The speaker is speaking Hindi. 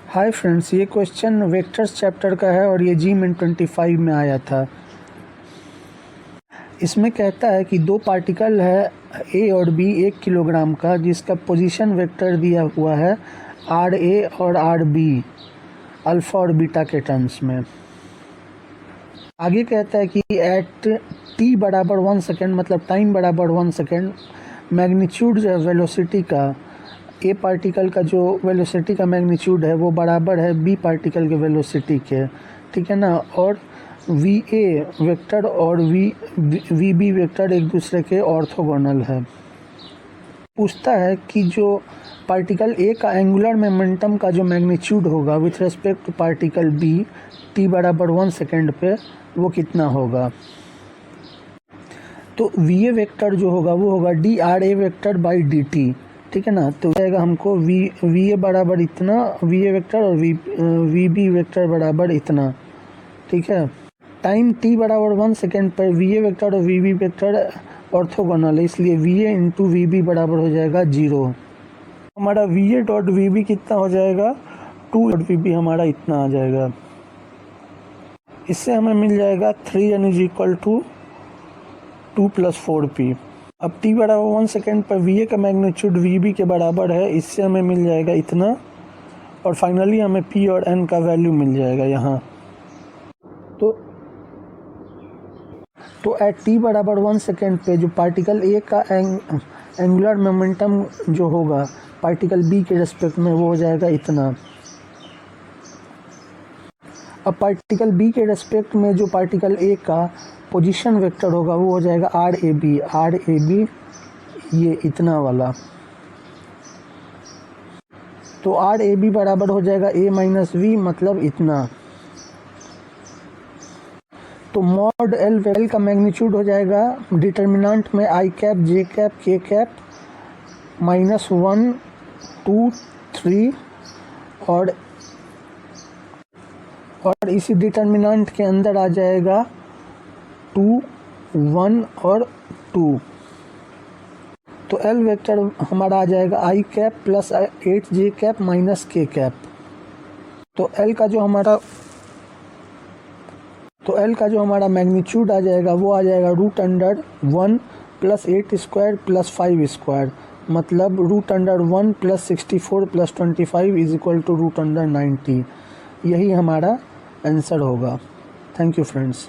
हाय फ्रेंड्स, ये क्वेश्चन वेक्टर्स चैप्टर का है और ये GMIN 25 में आया था। इसमें कहता है कि दो पार्टिकल है ए और बी 1 किलोग्राम का, जिसका पोजीशन वेक्टर दिया हुआ है RA और RB अल्फ़ा और बीटा के टर्म्स में। आगे कहता है कि एट t बराबर 1 सेकेंड, मतलब टाइम बराबर 1 सेकेंड, मैग्नीट्यूड जो है वेलोसिटी का, ए पार्टिकल का जो वेलोसिटी का मैग्नीट्यूड है वो बराबर है बी पार्टिकल के वेलोसिटी के, ठीक है ना। और वी ए वेक्टर और वी बी वेक्टर एक दूसरे के ऑर्थोगोनल है। पूछता है कि जो पार्टिकल ए का एंगुलर मोमेंटम का जो मैग्नीट्यूड होगा with respect to particle B T बराबर 1 सेकेंड पे वो कितना होगा। तो वी ए वेक्टर जो होगा वो होगा D R A vector by D T, ठीक है ना। तो जाएगा हमको वी ए बराबर इतना, वी ए वेक्टर और वी बी वेक्टर बराबर इतना, ठीक है। टाइम t बराबर 1 सेकेंड पर वी ए वेक्टर और वी बी वेक्टर ऑर्थोगोनल है, इसलिए V A into V B बराबर हो जाएगा 0। हमारा V A dot V B कितना हो जाएगा, 2 डॉट वी बी हमारा इतना आ जाएगा। इससे हमें मिल जाएगा 3n is equal to 2 + 4p। अब t बराबर 1 सेकेंड पर वी ए का मैग्नीट्यूड वी बी के बराबर है, इससे हमें मिल जाएगा इतना। और फाइनली हमें p और n का वैल्यू मिल जाएगा यहाँ। तो एट t बराबर 1 सेकेंड पे जो पार्टिकल ए का एंगुलर मोमेंटम जो होगा पार्टिकल बी के रेस्पेक्ट में वो हो जाएगा इतना। अब पार्टिकल बी के रेस्पेक्ट में जो पार्टिकल ए का पोजीशन वेक्टर होगा वो हो जाएगा RAB ये इतना वाला। तो RAB बराबर हो जाएगा A - V, मतलब इतना। तो मॉड L का मैग्नीट्यूड हो जाएगा डिटर्मिनेंट में I cap J cap K cap -1 2 3 और इसी डिटर्मिनेंट के अंदर आ जाएगा 2 1 और 2। तो L वेक्टर हमारा आ जाएगा I cap plus 8J cap minus K cap. तो L का जो हमारा मैग्नीट्यूड आ जाएगा वो आ जाएगा √1 + 8 स्क्वायर + 5 स्क्वायर, मतलब √1 + 64 + 25 इज इक्वल टू √90। यही हमारा आंसर होगा। Thank you friends.